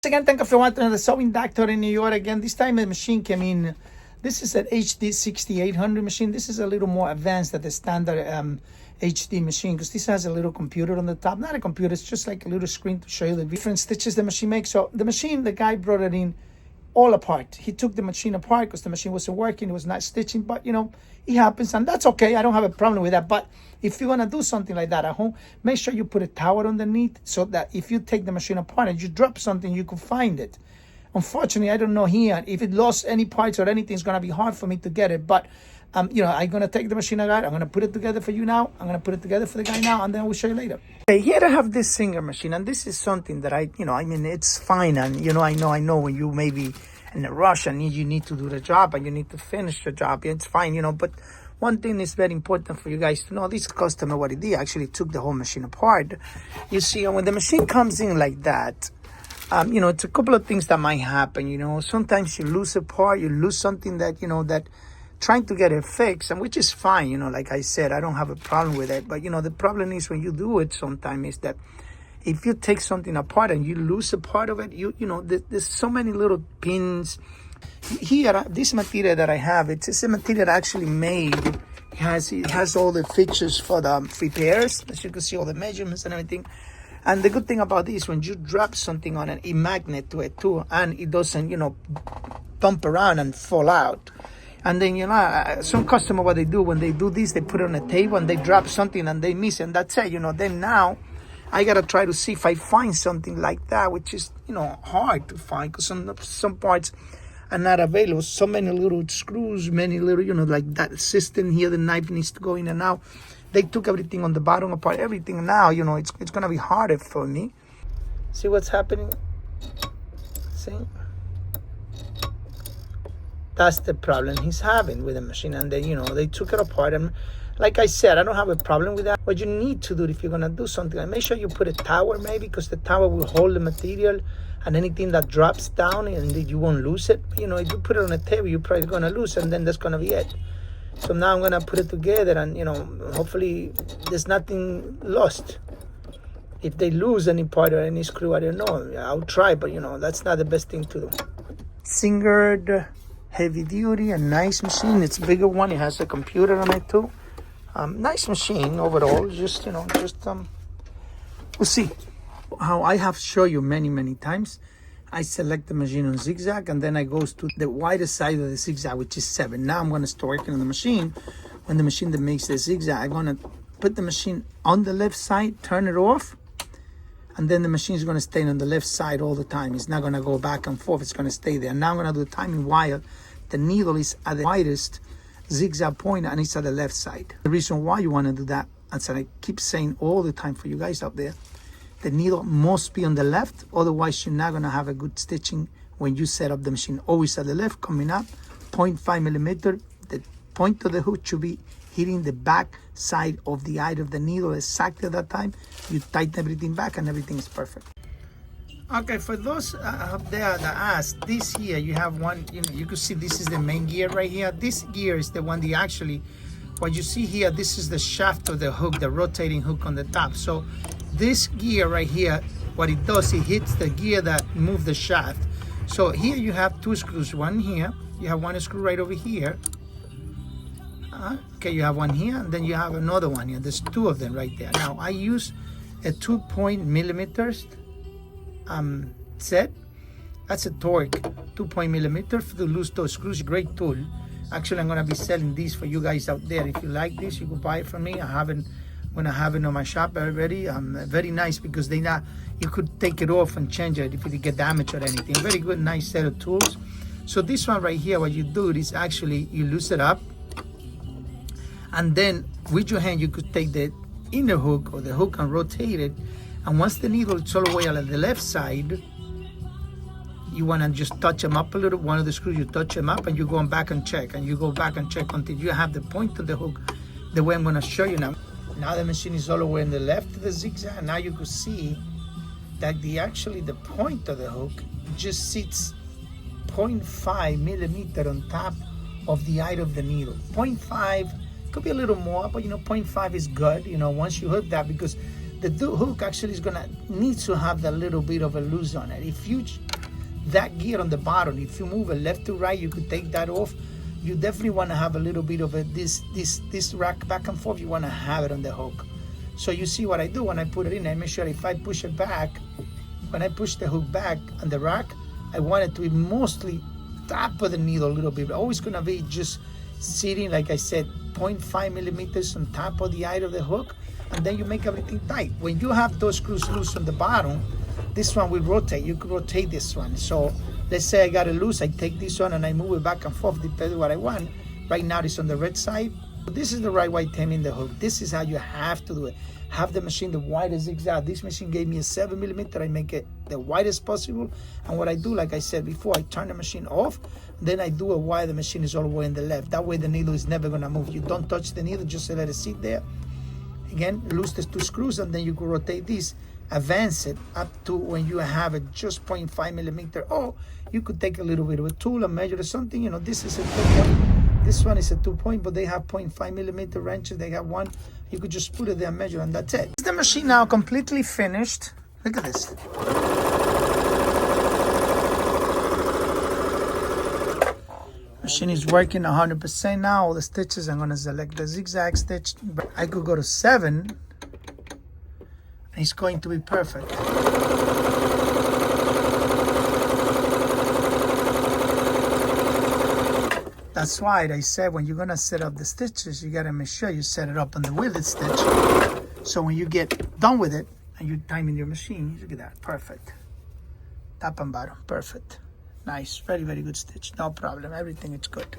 Again, thank you for watching the Sewing Doctor in New York. Again, this time the machine came in. This is an HD6800 machine. This is a little more advanced than the standard HD machine because this has a little computer on the top. Not a computer, it's just like a little screen to show you the different stitches the machine makes. So the machine, the guy brought it in all apart. He took the machine apart because the machine wasn't working. It was not stitching, but you know, it happens and that's okay. I don't have a problem with that. But if you want to do something like that at home, make sure you put a towel underneath so that if you take the machine apart and you drop something, you can find it. Unfortunately, I don't know here. If it lost any parts or anything, it's going to be hard for me to get it. But, you know, I'm going to take the machine apart. I'm going to put it together for you now. I'm going to put it together for the guy now, and then we'll show you later. Okay, here I have this Singer machine, and this is something that I mean, it's fine. And, you know, I know when you may be in a rush and you need to do the job and you need to finish the job, it's fine, you know. But one thing is very important for you guys to know. This customer, what he did, actually took the whole machine apart. You see, when the machine comes in like that, you know, it's a couple of things that might happen, you know. Sometimes you lose a part, you lose something that, you know, that trying to get it fixed, and which is fine, you know, like I said, I don't have a problem with it. But, you know, the problem is when you do it sometimes is that if you take something apart and you lose a part of it, you know, there's so many little pins. Here, this material that I have, it's a material actually made. It has all the features for the repairs. As you can see, all the measurements and everything. And the good thing about this, when you drop something on it magnet to it too, and it doesn't, you know, bump around and fall out. And then, you know, some customer, what they do when they do this, they put it on a table and they drop something and they miss it, and that's it, you know. Then now I gotta try to see if I find something like that, which is, you know, hard to find because some parts are not available. So many little screws, many little, you know, like that system here, the knife needs to go in and out. They took everything on the bottom apart, everything. Now, you know, it's gonna be harder for me. See what's happening? See? That's the problem he's having with the machine. And then, you know, they took it apart. And like I said, I don't have a problem with that. What you need to do if you're gonna do something, make sure you put a tower maybe, because the tower will hold the material and anything that drops down and you won't lose it. You know, if you put it on a table, you're probably gonna lose it, and then that's gonna be it. So now I'm gonna put it together, and you know, hopefully there's nothing lost. If they lose any part or any screw, I don't know. I'll try, but you know, that's not the best thing to do. Singer Heavy Duty, a nice machine. It's a bigger one. It has a computer on it too. Nice machine overall. Just, you know, we'll see. How I have shown you many times. I select the machine on zigzag, and then I goes to the wider side of the zigzag, which is 7. Now I'm going to start working on the machine. When the machine that makes the zigzag, I'm going to put the machine on the left side, turn it off, and then the machine is going to stay on the left side all the time. It's not going to go back and forth. It's going to stay there. Now I'm going to do the timing while the needle is at the widest zigzag point and it's at the left side. The reason why you want to do that, as I keep saying all the time for you guys out there, the needle must be on the left, otherwise you're not going to have a good stitching when you set up the machine. Always at the left, coming up, 0.5 millimeter. The point of the hook should be hitting the back side of the eye of the needle exactly at that time. You tighten everything back and everything is perfect. Okay, for those up there that ask, this here, you have one, you know, you can see this is the main gear right here. This gear is the one that actually, what you see here, this is the shaft of the hook, the rotating hook on the top. So this gear right here, what it does, it hits the gear that moves the shaft. So here you have 2 screws, one here, you have one screw right over here. Okay, you have one here, and then you have another one here. There's 2 of them right there. Now I use a 2.0 millimeters set. That's a torque 2.0 millimeter to lose those screws. Great tool. Actually, I'm gonna be selling these for you guys out there. If you like this, you can buy it from me. I'm gonna have it on my shop already. Very nice because you could take it off and change it if it get damaged or anything. Very good, nice set of tools. So this one right here, what you do is actually you loose it up, and then with your hand you could take the inner hook or the hook and rotate it. And once the needle is all the way on the left side, you want to just touch them up a little. One of the screws, you touch them up and you go back and check. And you go back and check until you have the point of the hook the way I'm going to show you now. Now the machine is all the way on the left of the zigzag. Now you can see that the point of the hook just sits 0.5 millimeter on top of the eye of the needle. 0.5, could be a little more, but you know, 0.5 is good, you know, once you hook that, because the hook actually is gonna need to have that little bit of a loose on it. If you that gear on the bottom, if you move it left to right, you could take that off. You definitely want to have a little bit of this rack back and forth. You want to have it on the hook. So you see what I do when I put it in. I make sure if I push it back, when I push the hook back on the rack, I want it to be mostly top of the needle a little bit. Always gonna be just sitting, like I said, 0.5 millimeters on top of the eye of the hook, and then you make everything tight. When you have those screws loose on the bottom, this one will rotate. You can rotate this one. So let's say I got it loose, I take this one and I move it back and forth depending on what I want. Right now it's on the red side. This is the right way taming the hook. This is how you have to do it. Have the machine the widest zigzag. This machine gave me a 7 millimeter. I make it the widest possible. And what I do, like I said before, I turn the machine off. Then I do it while the machine is all the way in the left. That way the needle is never gonna move. You don't touch the needle, just let it sit there. Again, loose the 2 screws, and then you can rotate this, advance it up to when you have it just 0.5 millimeter. Or you could take a little bit of a tool and measure something. You know, this is a 2-point. This one is a 2-point, but they have 0.5 millimeter wrenches. They have one. You could just put it there and measure, and that's it. The machine now completely finished. Look at this. Machine is working 100% now. All the stitches, I'm gonna select the zigzag stitch. I could go to 7. It's going to be perfect. That's why I said when you're gonna set up the stitches, you gotta make sure you set it up on the wielded stitch. So when you get done with it and you time in your machine, look at that, perfect. Top and bottom, perfect. Nice, very, very good stitch. No problem, everything is good.